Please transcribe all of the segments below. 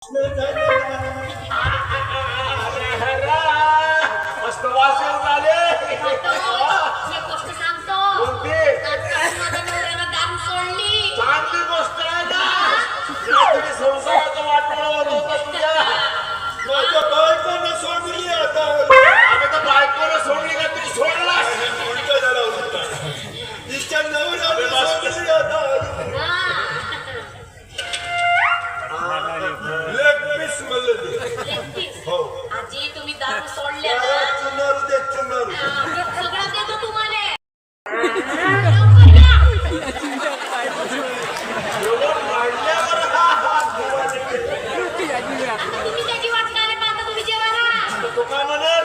मस्त वाचन झाले. एक गोष्ट सांगतो. माझ्या नवऱ्यानं दारू सोडली. चांगली गोष्ट आहे ना. यातरी संसाराचं वाटोळं होत होतं तुझ्या. माझ्या बायकोनं सोडली आता. अगं तर बायकोनं सोडली का तू सोडला? उलटा झाला उलटा. तिच्या नवऱ्यानं सोडली आता. लेग पीस म्हणलं ते. हो. आजी तुम्ही दारू सोडल्या ना. चुनारू दे चुनारू. सगळं देतो तुम्हाला. लवकर या. जेवण वाढल्यावर हा हात धुवायचे. तुम्ही त्याची वाट काय पाहता. तुम्ही जेवा ना. तो काय म्हणेल?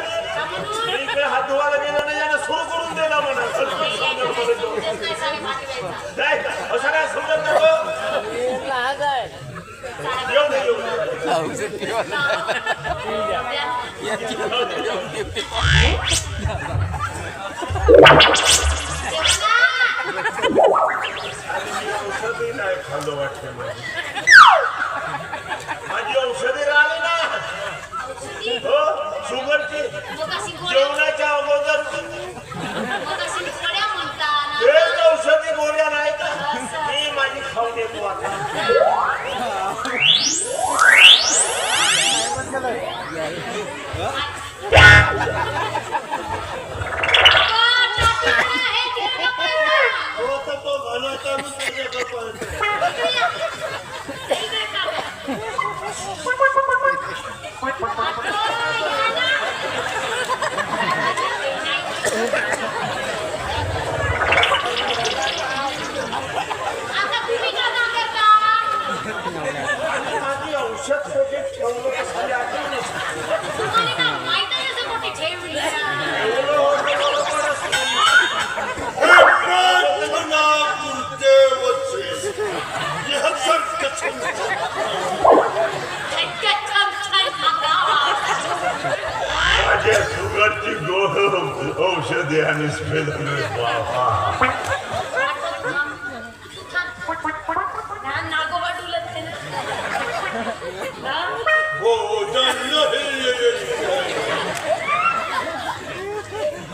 मी इकडे हात धुवायला गेलो नाही यानं सुरू करून दिला म्हणा. तेच नाही सारे भाजी व्हायचा. काय असं काय समजत नको. येऊ दे येऊ दे. औषधी नाही खाल्लं वाटतं माझी औषधी राहिली ना. हो शुगरची जेवणाच्या अगोदर तेच औषधी गोळ्या नाही का मी माझी खाऊन येतो आता. तो घालायचा मी त्याच्या कपाळात. माझी औषध सोबत ठेवलं कसं आठवण माझ्या शुगरची औषधी आणि स्पेल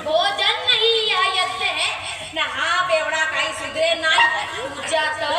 भोजन नाही या येते ना. हा बेवडा काही सुधरे नाही. तुझ्या तर